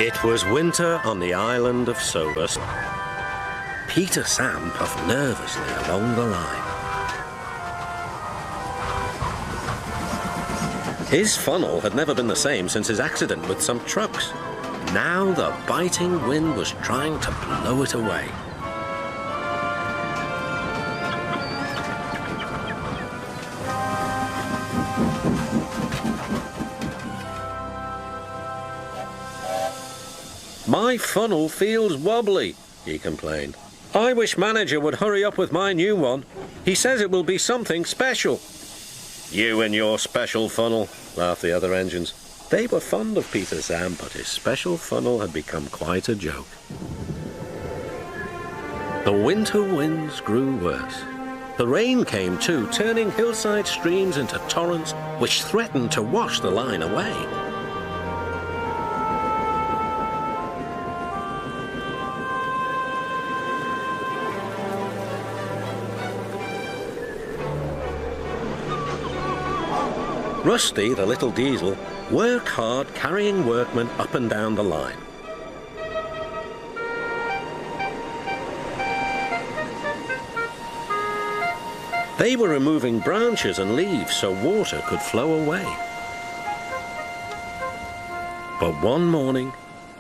It was winter on the island of Sobus. Peter Sam puffed nervously along the line. His funnel had never been the same since his accident with some trucks. Now the biting wind was trying to blow it away. My funnel feels wobbly, he complained. I wish manager would hurry up with my new one. He says it will be something special. You and your special funnel, laughed the other engines. They were fond of Peter Sam, but his special funnel had become quite a joke. The winter winds grew worse. The rain came too, turning hillside streams into torrents which threatened to wash the line away. Rusty, the little diesel, worked hard carrying workmen up and down the line. They were removing branches and leaves so water could flow away. But one morning,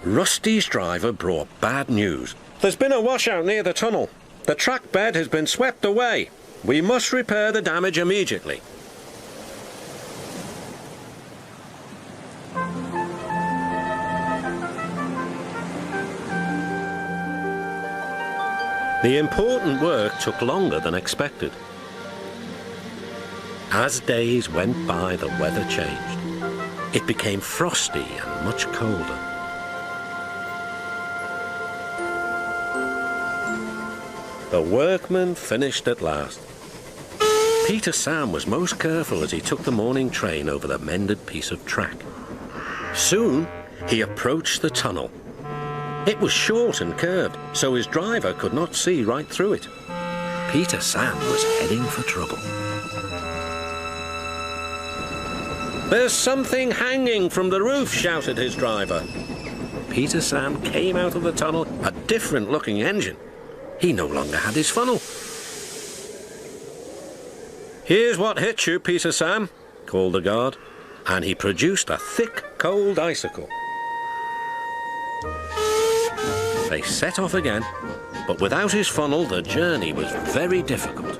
Rusty's driver brought bad news. There's been a washout near the tunnel. The track bed has been swept away. We must repair the damage immediately. The important work took longer than expected. As days went by, the weather changed. It became frosty and much colder. The workmen finished at last. Peter Sam was most careful as he took the morning train over the mended piece of track. Soon, he approached the tunnel. It was short and curved, so his driver could not see right through it. Peter Sam was heading for trouble. There's something hanging from the roof, shouted his driver. Peter Sam came out of the tunnel, a different-looking engine. He no longer had his funnel. Here's what hit you, Peter Sam, called the guard, and he produced a thick, cold icicle. They set off again, but without his funnel, the journey was very difficult.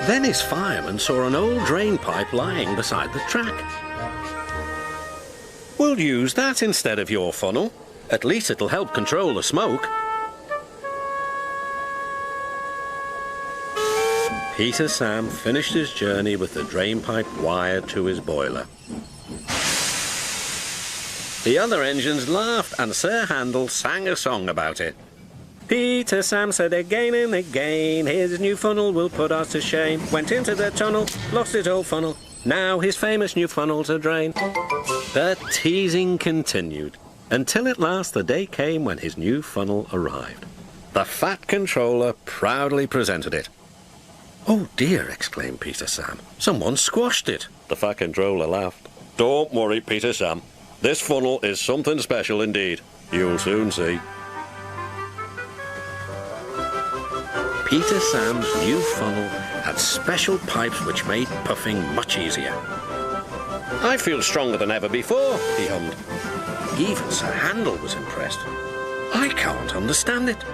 Then his fireman saw an old drain pipe lying beside the track. We'll use that instead of your funnel. At least it'll help control the smoke. Peter Sam finished his journey with the drain pipe wired to his boiler. The other engines laughed and Sir Handel sang a song about it. Peter Sam said again and again, his new funnel will put us to shame. Went into the tunnel, lost his old funnel, now his famous new funnel's a drain. The teasing continued, until at last the day came when his new funnel arrived. The fat controller proudly presented it. Oh dear, exclaimed Peter Sam. Someone squashed it. The fat controller laughed. Don't worry, Peter Sam. This funnel is something special indeed. You'll soon see. Peter Sam's new funnel had special pipes which made puffing much easier. I feel stronger than ever before, he hummed. Even Sir Handel was impressed. I can't understand it.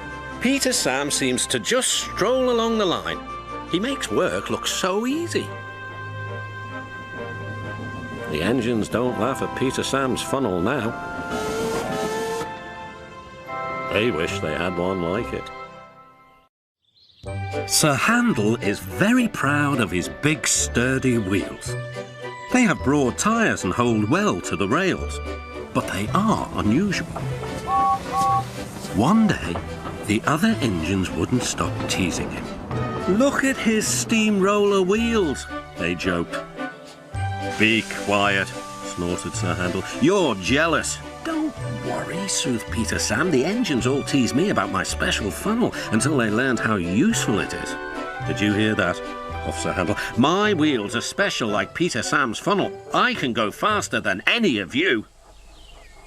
Peter Sam seems to just stroll along the line. He makes work look so easy. The engines don't laugh at Peter Sam's funnel now. They wish they had one like it. Sir Handel is very proud of his big sturdy wheels. They have broad tyres and hold well to the rails, but they are unusual. One day, the other engines wouldn't stop teasing him. Look at his steamroller wheels, they joked. Be quiet, snorted Sir Handel. You're jealous. Don't worry, soothed Peter Sam. The engines all tease me about my special funnel until they learned how useful it is. Did you hear that? huffed Sir Handel. "My wheels are special like Peter Sam's funnel. I can go faster than any of you."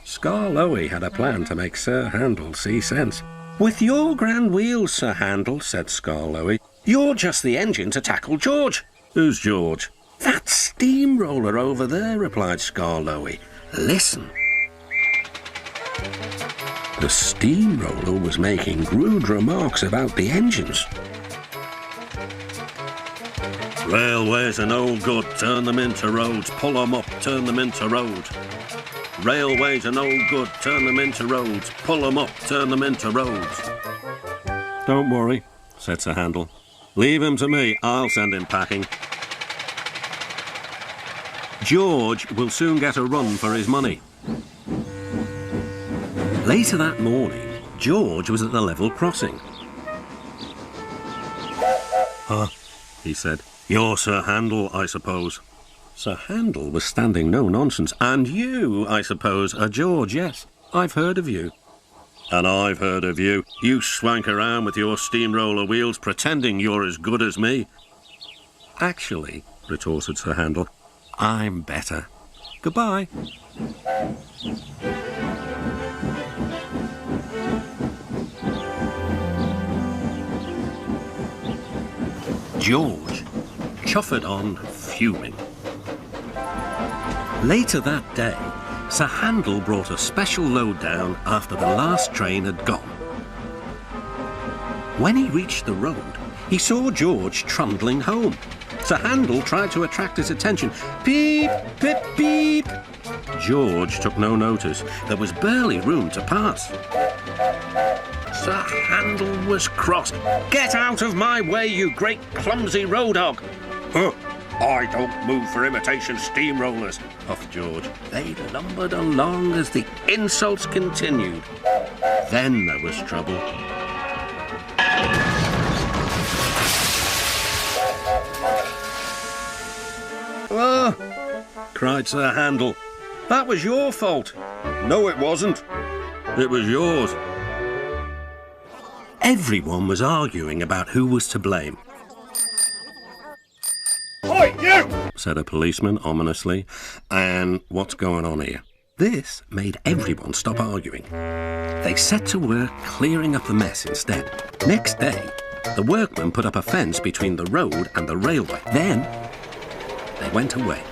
Skarloey had a plan to make Sir Handel see sense. "With your grand wheels, Sir Handel," said Skarloey, "you're just the engine to tackle George." "Who's George?" "That steamroller over there," replied Skarloey. "Listen." The steamroller was making rude remarks about the engines. "Railways are no good, turn them into roads. Pull them up, turn them into roads. Railways are no good, turn them into roads. Pull them up, turn them into roads." "Don't worry," said Sir Handel. "Leave him to me, I'll send him packing. George will soon get a run for his money." Later that morning, George was at the level crossing. He said. "You're Sir Handel, I suppose." Sir Handel was standing no nonsense. "And you, I suppose, are George, yes. I've heard of you." "And I've heard of you. You swank around with your steamroller wheels pretending you're as good as me." "Actually," retorted Sir Handel, "I'm better. Goodbye." George chuffered on, fuming. Later that day, Sir Handel brought a special load down after the last train had gone. When he reached the road, he saw George trundling home. Sir Handel tried to attract his attention. "Beep, beep, beep." George took no notice. There was barely room to pass. Sir Handel was cross. "Get out of my way, you great clumsy road hog." "I don't move for imitation steamrollers," huffed George. They lumbered along as the insults continued. Then there was trouble. "Ah!" cried Sir Handel. "That was your fault." "No, it wasn't. It was yours." Everyone was arguing about who was to blame. "Oi, you!" said a policeman ominously. "And what's going on here?" This made everyone stop arguing. They set to work clearing up the mess instead. Next day, the workmen put up a fence between the road and the railway. Then they went away,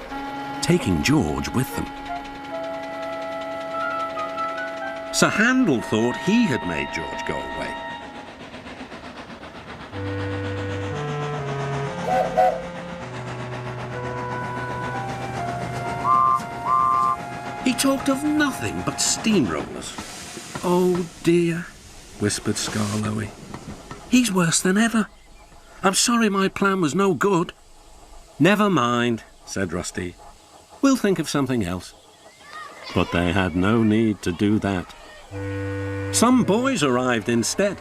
taking George with them. Sir Handel thought he had made George go away. He talked of nothing but steamrollers. "Oh dear," whispered Skarloey. "He's worse than ever. I'm sorry my plan was no good." "Never mind," said Rusty. "We'll think of something else." But they had no need to do that. Some boys arrived instead.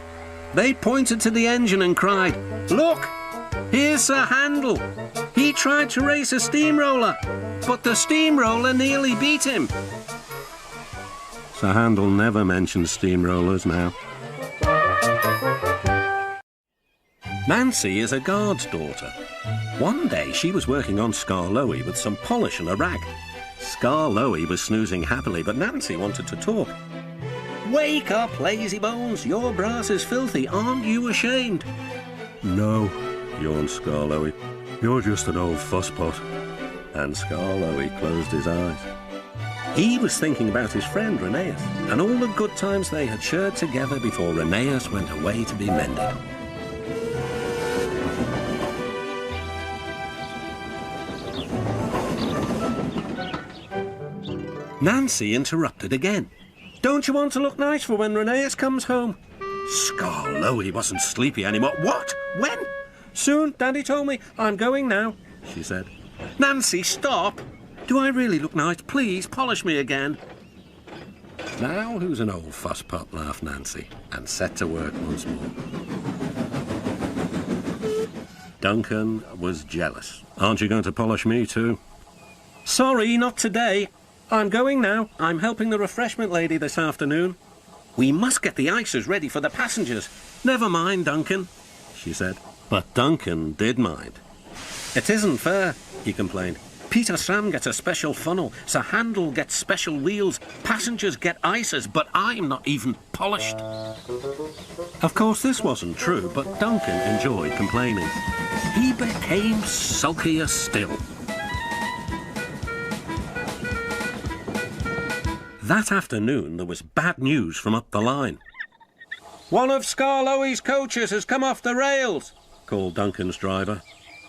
They pointed to the engine and cried, "Look, here's Sir Handel. He tried to race a steamroller, but the steamroller nearly beat him." Sir Handel never mentioned steamrollers now. Nancy is a guard's daughter. One day she was working on Skarloey with some polish and a rag. Skarloey was snoozing happily, but Nancy wanted to talk. "Wake up, lazy bones! Your brass is filthy. Aren't you ashamed?" "No," yawned Skarloey. "You're just an old fusspot." And Skarloey closed his eyes. He was thinking about his friend Reneus and all the good times they had shared together before Reneus went away to be mended. Nancy interrupted again. "Don't you want to look nice for when Reneus comes home?" Skarloey wasn't sleepy anymore. "What? When?" "Soon, Daddy told me. I'm going now," she said. "Nancy, stop! Do I really look nice? Please, polish me again." "Now who's an old fusspot?" laughed Nancy, and set to work once more. Duncan was jealous. "Aren't you going to polish me too?" "Sorry, not today. I'm going now. I'm helping the refreshment lady this afternoon." "We must get the ices ready for the passengers." "Never mind, Duncan," she said. But Duncan did mind. It isn't fair, he complained. Peter Sam gets a special funnel, Sir Handel gets special wheels, passengers get ices, but I'm not even polished. Of course, this wasn't true, but Duncan enjoyed complaining. He became sulkier still. That afternoon, there was bad news from up the line. "One of Skarloey's coaches has come off the rails," called Duncan's driver.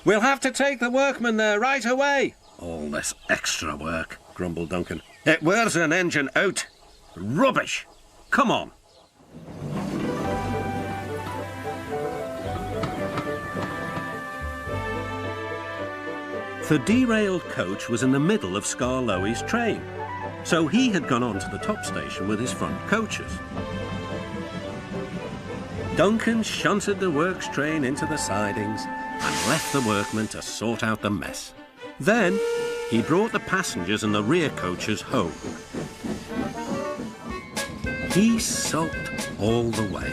"We'll have to take the workmen there right away." "All this extra work," grumbled Duncan. "It wears an engine out. Rubbish. Come on." The derailed coach was in the middle of Skarloey's train, so he had gone on to the top station with his front coaches. Duncan shunted the works train into the sidings and left the workmen to sort out the mess. Then he brought the passengers and the rear coaches home. He sulked all the way.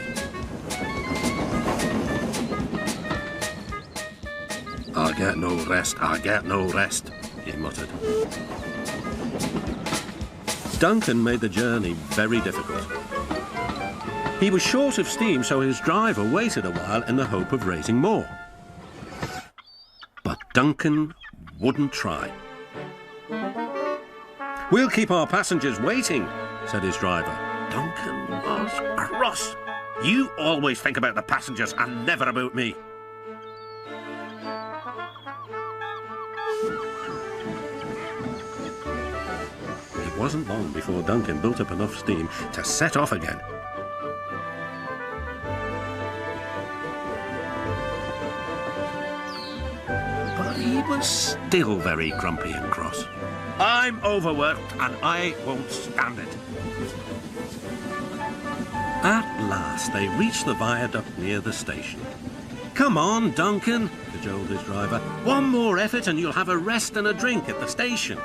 "I get no rest, I get no rest," he muttered. Duncan made the journey very difficult. He was short of steam, so his driver waited a while in the hope of raising more. But Duncan wouldn't try. "We'll keep our passengers waiting," said his driver. Duncan was cross. "You always think about the passengers and never about me." It wasn't long before Duncan built up enough steam to set off again. He was still very grumpy and cross. "I'm overworked and I won't stand it." At last they reached the viaduct near the station. "Come on, Duncan," cajoled his driver. "One more effort and you'll have a rest and a drink at the station."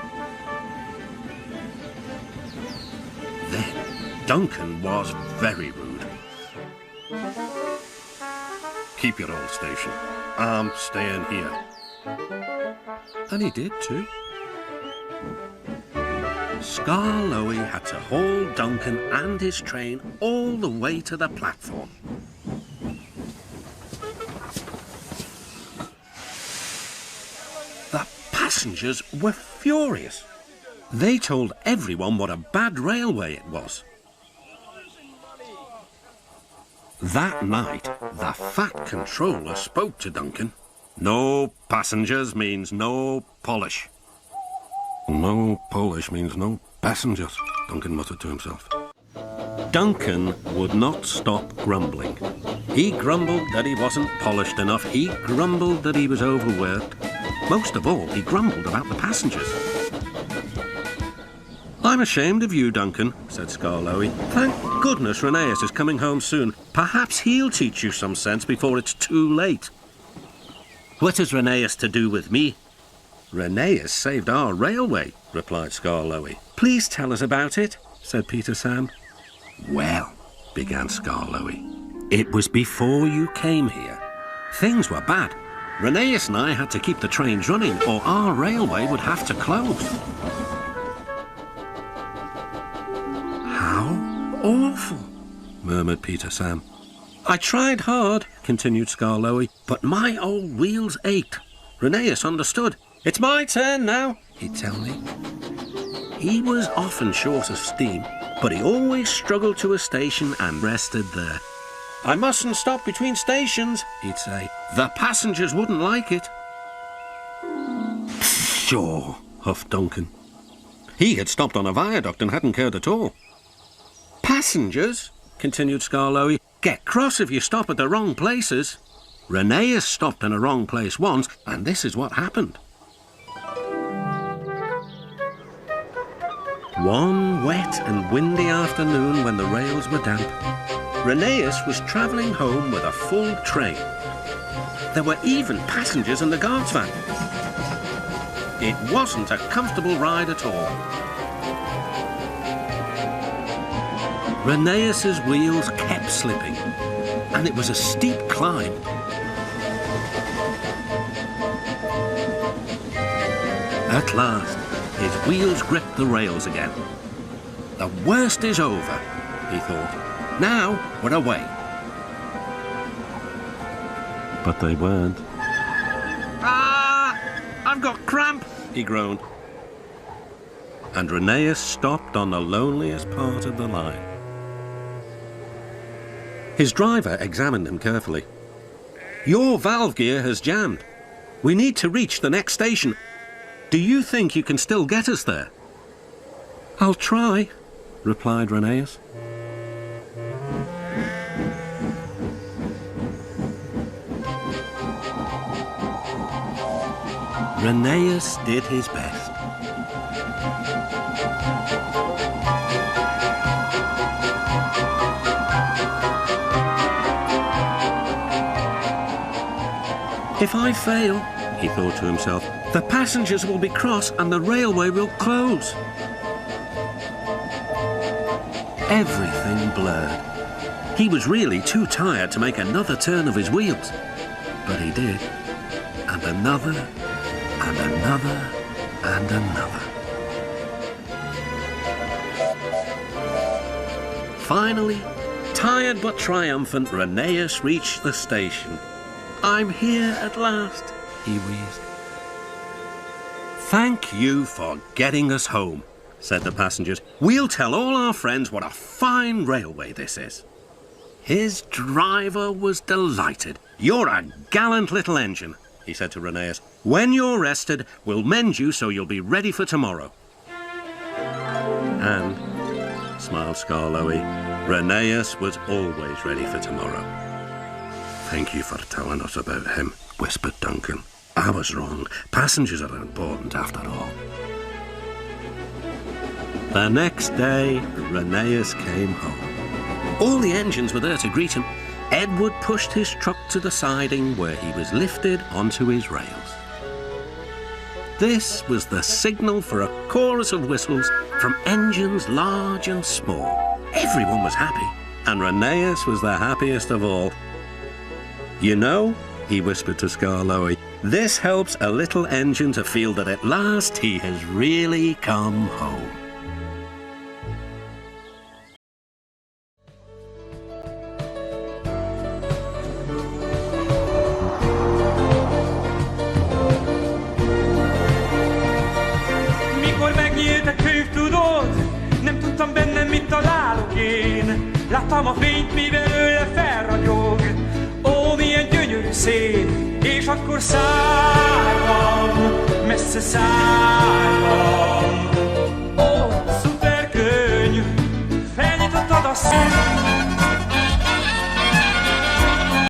Then Duncan was very rude. "Keep your old station. I'm staying here." And he did too. Skarloey had to haul Duncan and his train all the way to the platform. The passengers were furious. They told everyone what a bad railway it was. That night, the fat controller spoke to Duncan. "No passengers means no polish." "No polish means no passengers," Duncan muttered to himself. Duncan would not stop grumbling. He grumbled that he wasn't polished enough. He grumbled that he was overworked. Most of all, he grumbled about the passengers. "I'm ashamed of you, Duncan," said Skarloey. "Thank goodness Reneus is coming home soon. Perhaps he'll teach you some sense before it's too late." "What has Reneus to do with me?" "Reneus saved our railway," replied Skarloey. "Please tell us about it," said Peter Sam. "Well," began Skarloey, "it was before you came here. Things were bad. Reneus and I had to keep the trains running, or our railway would have to close." "How awful," murmured Peter Sam. "I tried hard," continued Skarloey, "but my old wheels ached. Reneus understood. 'It's my turn now,' he'd tell me. He was often short of steam, but he always struggled to a station and rested there. 'I mustn't stop between stations,' he'd say. 'The passengers wouldn't like it.'" "Sure," huffed Duncan. He had stopped on a viaduct and hadn't cared at all. "Passengers," continued Skarloey, "get cross if you stop at the wrong places. Reneus stopped in a wrong place once, and this is what happened." One wet and windy afternoon when the rails were damp, Reneus was travelling home with a full train. There were even passengers in the guard's van. It wasn't a comfortable ride at all. Reneus's wheels kept slipping, and it was a steep climb. At last, his wheels gripped the rails again. The worst is over, he thought. Now we're away. But they weren't. Ah! I've got cramp, he groaned. And Reneus stopped on the loneliest part of the line. His driver examined him carefully. Your valve gear has jammed. We need to reach the next station. Do you think you can still get us there? I'll try, replied Reneus. Reneus did his best. If I fail, he thought to himself, the passengers will be cross and the railway will close. Everything blurred. He was really too tired to make another turn of his wheels. But he did. And another, and another, and another. Finally, tired but triumphant, Reneus reached the station. I'm here at last, he wheezed. Thank you for getting us home, said the passengers. We'll tell all our friends what a fine railway this is. His driver was delighted. You're a gallant little engine, he said to Reneus. When you're rested, we'll mend you so you'll be ready for tomorrow. And, smiled Skarloey, Reneus was always ready for tomorrow. Thank you for telling us about him, whispered Duncan. I was wrong. Passengers are important after all. The next day, Reneus came home. All the engines were there to greet him. Edward pushed his truck to the siding where he was lifted onto his rails. This was the signal for a chorus of whistles from engines large and small. Everyone was happy, and Reneus was the happiest of all. You know, he whispered to Skarloey, this helps a little engine to feel that at last he has really come home. Mikor megnyílt a könyv, tudod, nem tudtam bennem mit találok én. Láttam a fényt, mi belőle felragyog. Ó, milyen gyönyörű szép, és akkor szálltam, messze szálltam. Ó, szuper könyv, felnyitottad a szűk.